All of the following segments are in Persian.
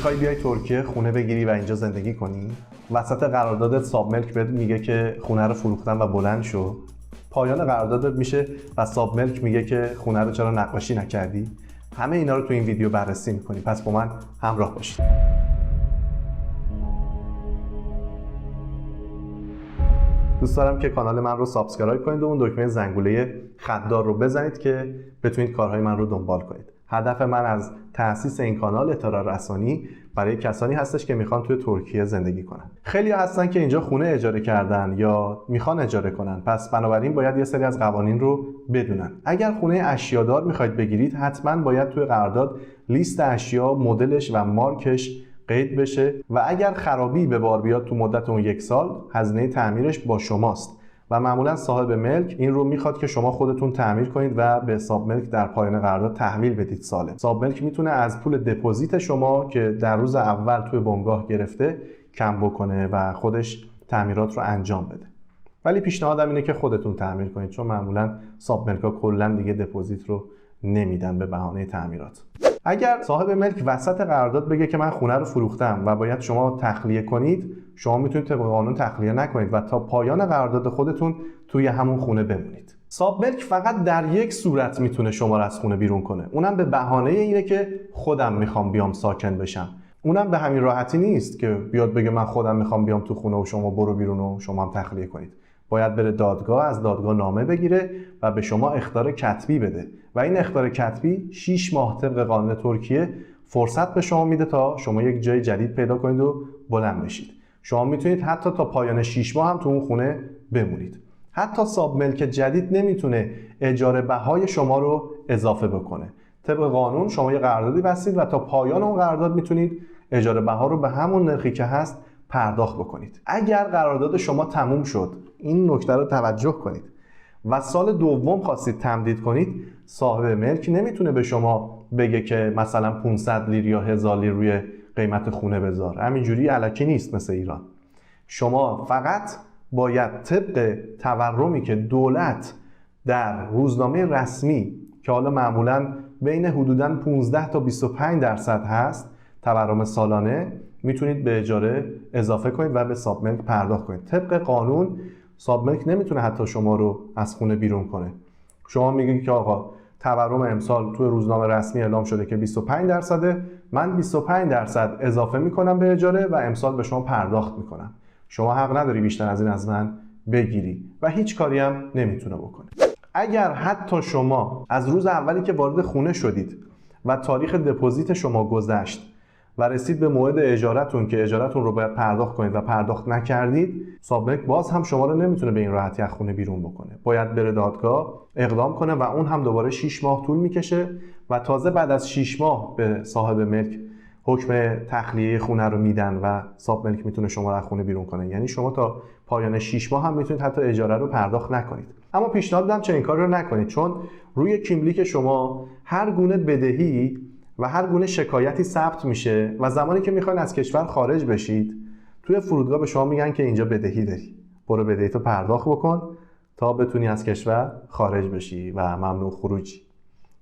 میخوای بیای ترکیه خونه بگیری و اینجا زندگی کنی؟ وسط قراردادت ساب ملک بهت میگه که خونه رو فروختن و بلند شو. پایان قراردادت میشه و ساب ملک میگه که خونه رو چرا نقاشی نکردی؟ همه اینا رو تو این ویدیو بررسی میکنی. پس با من همراه باشید. دوست دارم که کانال من رو سابسکرایب کنید و اون دکمه زنگوله خطدار رو بزنید که بتونید کارهای من رو دنبال کنید. هدف من از تأسیس این کانال اطلاع رسانی برای کسانی هستش که میخوان توی ترکیه زندگی کنن. خیلی هستن که اینجا خونه اجاره کردن یا میخوان اجاره کنن، پس بنابراین باید یه سری از قوانین رو بدونن. اگر خونه اشیادار میخواید بگیرید، حتما باید توی قرارداد لیست اشیا، مدلش و مارکش قید بشه و اگر خرابی به بار بیاد تو مدت اون 1 سال، هزینه تعمیرش با شماست و معمولا صاحب ملک این رو میخواد که شما خودتون تعمیر کنید و به ساب ملک در پایان قرارداد تحویل بدید سالم. ساب ملک میتونه از پول دپوزیت شما که در روز اول توی بنگاه گرفته کم بکنه و خودش تعمیرات رو انجام بده. ولی پیشنهادم اینه که خودتون تعمیر کنید، چون معمولا ساب ملک‌ها کلا دیگه دپوزیت رو نمیدن به بهانه تعمیرات. اگر صاحب ملک وسط قرارداد بگه که من خونه رو فروختم و باید شما تخلیه کنید، شما میتونید طبق قانون تخلیه نکنید و تا پایان قرارداد خودتون توی همون خونه بمونید. ساب ملک فقط در یک صورت میتونه شما رو از خونه بیرون کنه، اونم به بهانه اینه که خودم میخوام بیام ساکن بشم. اونم به همین راحتی نیست که بیاد بگه من خودم میخوام بیام تو خونه و شما برو بیرون و شما هم تخلیه کنید. باید بره دادگاه، از دادگاه نامه بگیره و به شما اخطار کتبی بده و این اخطار کتبی 6 ماه طبق قانون ترکیه فرصت به شما میده تا شما یک جای جدید پیدا کنید و بلند بشید. شما میتونید حتی تا پایان 6 ماه هم تو اون خونه بمونید. حتی ساب ملک جدید نمیتونه اجاره بهای شما رو اضافه بکنه. طبق قانون شما یه قراردادی بستید و تا پایان اون قرارداد میتونید اجاره بها رو به همون نرخی که هست پرداخت بکنید. اگر قرارداد شما تموم شد، این نکته رو توجه کنید، و سال دوم خواستید تمدید کنید، صاحب ملک نمیتونه به شما بگه که مثلا 500 لیر یا 1000 لیر روی قیمت خونه بذار. همینجوری الکی نیست مثل ایران. شما فقط باید طبق تورمی که دولت در روزنامه رسمی که حالا معمولا بین حدوداً 15 تا 25% هست تورم سالانه، میتونید به اجاره اضافه کنید و به ساب ملک پرداخت کنید. طبق قانون ساب ملک نمیتونه حتی شما رو از خونه بیرون کنه. شما میگید که آقا تورم امسال توی روزنامه رسمی اعلام شده که 25%، من 25% اضافه میکنم به اجاره و امسال به شما پرداخت میکنم. شما حق نداری بیشتر از این از من بگیری و هیچ کاری هم نمیتونه بکنه. اگر حتی شما از روز اولی که وارد خونه شدید و تاریخ دپوزیت شما گذشت و رسید به موعد اجارتون که اجارتون رو باید پرداخت کنید و پرداخت نکردید، ساب ملک باز هم شما رو نمیتونه به این راحتی از خونه بیرون بکنه. باید بره دادگاه اقدام کنه و اون هم دوباره 6 ماه طول میکشه و تازه بعد از 6 ماه به صاحب ملک حکم تخلیه خونه رو میدن و ساب ملک میتونه شما رو از خونه بیرون کنه. یعنی شما تا پایان 6 ماه هم میتونید حتی اجاره رو پرداخت نکنید. اما پیشنهاد میدم چنین کاری رو نکنید، چون روی کیملیک شما هر گونه بدهی و هر گونه شکایتی ثبت میشه و زمانی که میخواین از کشور خارج بشید، توی فرودگاه به شما میگن که اینجا بدهی داری، برو بدهیتو پرداخت بکن تا بتونی از کشور خارج بشی و ممنوع خروجی.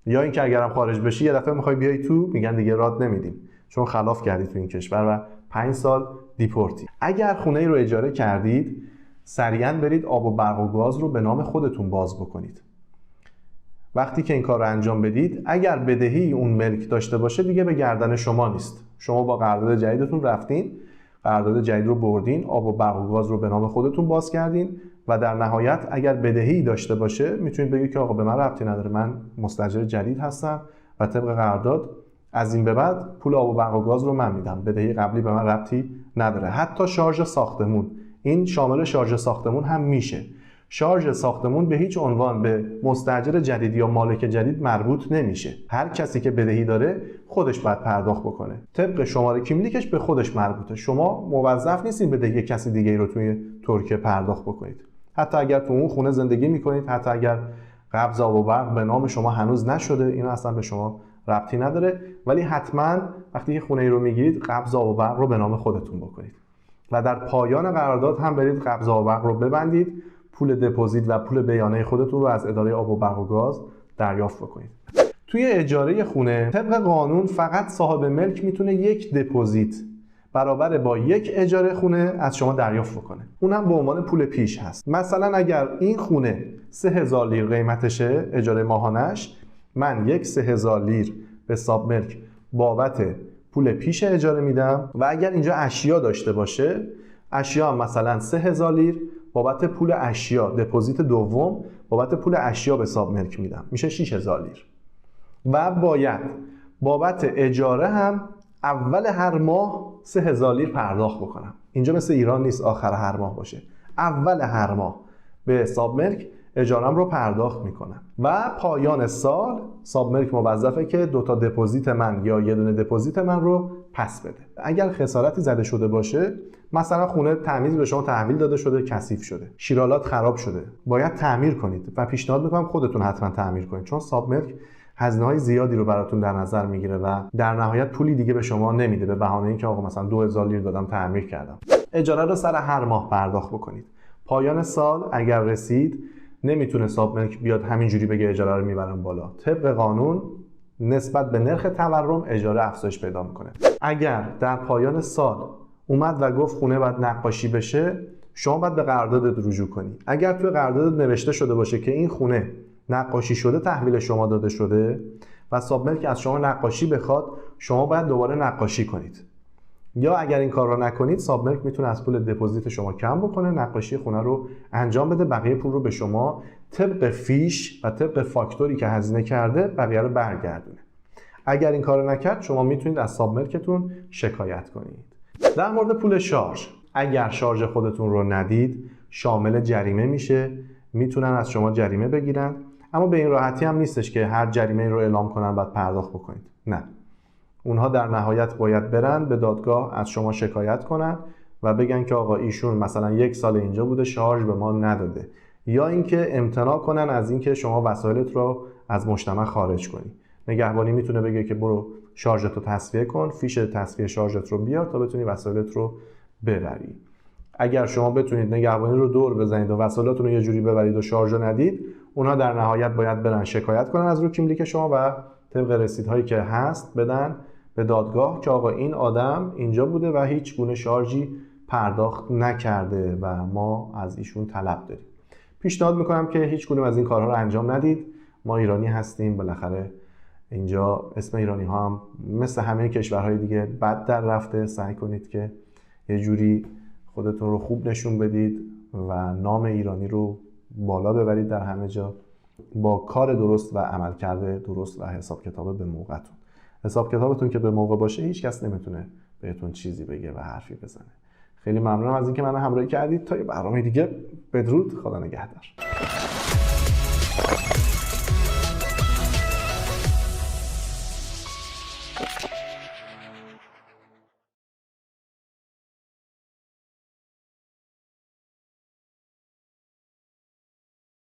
یا اینکه اگرم خارج بشی یه دفعه میخوای بیای تو، میگن دیگه رات نمیدیم چون خلاف کردی تو این کشور و 5 سال دیپورتی. اگر خونه ای رو اجاره کردید، سریعا برید آب و برق و گاز رو به نام خودتون باز بکنید. وقتی که این کار رو انجام بدید، اگر بدهی اون ملک داشته باشه دیگه به گردن شما نیست. شما با قرارداد جدیدتون رفتین، قرارداد جدید رو بردین، آب و برق و گاز رو به نام خودتون باز کردین و در نهایت اگر بدهی داشته باشه میتونید بگید که آقا به من ربطی نداره، من مستاجر جدید هستم و طبق قرارداد از این به بعد پول آب و برق و گاز رو من میدم، بدهی قبلی به من ربطی نداره. حتی شارژ ساختمون، این شامل شارژ ساختمون هم میشه. شارژ ساختمون به هیچ عنوان به مستاجر جدید یا مالک جدید مربوط نمیشه. هر کسی که بدهی داره خودش باید پرداخت بکنه. طبق شماره کیملیکش به خودش مربوطه. شما موظف نیستین بدهی کسی دیگه رو توی ترکیه پرداخت بکنید. حتی اگر تو اون خونه زندگی میکنید، حتی اگر قبض آب و برق به نام شما هنوز نشده، اینا اصلا به شما ربطی نداره. ولی حتما وقتی که خونه ای رو میگیرید، قبض آب و برق رو به نام خودتون بکنید و در پایان قرارداد هم برید قبض آب و برق رو ببندید، پول دپوزیت و پول بیانیه خودتون رو از اداره آب و برق و گاز دریافت بکنید. توی اجاره خونه طبق قانون فقط صاحب ملک میتونه یک دپوزیت برابر با یک اجاره خونه از شما دریافت بکنه. اونم به عنوان پول پیش هست. مثلا اگر این خونه 3000 لیر قیمتشه، اجاره ماهانش، من یک 3000 لیر به صاحب ملک بابت پول پیش اجاره میدم و اگر اینجا اشیا داشته باشه، اشیا هم مثلا 3000 لیر بابت پول اشیا، دپوزیت دوم بابت پول اشیا به صاحب ملک میدم، میشه 6000 لیر. و باید بابت اجاره هم اول هر ماه 3000 لیر پرداخت بکنم. اینجا مثل ایران نیست آخر هر ماه باشه، اول هر ماه به صاحب ملک اجارم رو پرداخت میکنم و پایان سال صاحب ملک موظفه که 2 تا دپوزیت من یا یه دونه دپوزیت من رو پس بده. اگر خسارتی زده شده باشه، مثلا خونه تمیز به شما تحویل داده شده، کثیف شده، شیرالات خراب شده، باید تعمیر کنید و پیشنهاد میکنم خودتون حتما تعمیر کنید، چون صاحب ملک هزینه‌های زیادی رو براتون در نظر میگیره و در نهایت پولی دیگه به شما نمیده به بهانه اینکه آقا مثلا 2000 لیر دادم تعمیر کردم. اجاره رو سر هر ماه پرداخت بکنید. پایان سال اگر رسید نمیتونه صاحب ملک بیاد همینجوری بگه اجاره رو میبرم بالا. طبق قانون نسبت به نرخ تورم اجاره افزایش پیدا میکنه. اگر در پایان سال اومد و گفت خونه باید نقاشی بشه، شما باید به قراردادت رجوع کنی. اگر توی قراردادت نوشته شده باشه که این خونه نقاشی شده، تحویل شما داده شده و صاحب ملک از شما نقاشی بخواد، شما باید دوباره نقاشی کنید. یا اگر این کار رو نکنید، صاحب ملک میتونه از پول دپوزیت شما کم بکنه، نقاشی خونه رو انجام بده، بقیه پول رو به شما طبق فیش و طبق فاکتوری که هزینه کرده بقیه رو برگردونه. اگر این کار رو نکرد، شما میتونید از صاحب ملکتون شکایت کنید. در مورد پول شارژ، اگر شارژ خودتون رو ندید، شامل جریمه میشه، میتونن از شما جریمه بگیرن. اما به این راحتی هم نیستش که هر جریمه رو اعلام کنن بعد پرداخت بکنید. نه، اونها در نهایت باید برن به دادگاه از شما شکایت کنن و بگن که آقا ایشون مثلا 1 سال اینجا بوده شارژ به ما نداده، یا اینکه امتناع کنن از اینکه شما وسایلت رو از مجتمع خارج کنی. نگهبانی میتونه بگه که برو شارژت رو تصفیه کن، فیش تصفیه شارژت رو بیار تا بتونی وسایلت رو ببری. اگر شما بتونید نگهبانی رو دور بزنید و وسایلتون رو یه جوری ببرید و شارژ ندید، اونها در نهایت باید برن شکایت کنن از رو کیملیک شما و طبق رسیدهایی که هست بدن به دادگاه که آقا این آدم اینجا بوده و هیچ گونه شارژی پرداخت نکرده و ما از ایشون طلب داریم. پیشنهاد میکنم که هیچ کدوم از این کارها رو انجام ندید. ما ایرانی هستیم، بالاخره اینجا اسم ایرانی ها هم مثل همه کشورهای دیگه بد در رفته. سعی کنید که یه جوری خودتون رو خوب نشون بدید و نام ایرانی رو بالا ببرید در همه جا با کار درست و عملکرد درست و حساب کتاب به موقعتون. حساب کتابتون که به موقع باشه، هیچ کس نمیتونه بهتون چیزی بگه و حرفی بزنه. خیلی ممنونم از اینکه منو همراهی کردید. تا یه برنامه دیگه، بدرود، خدا نگهدار.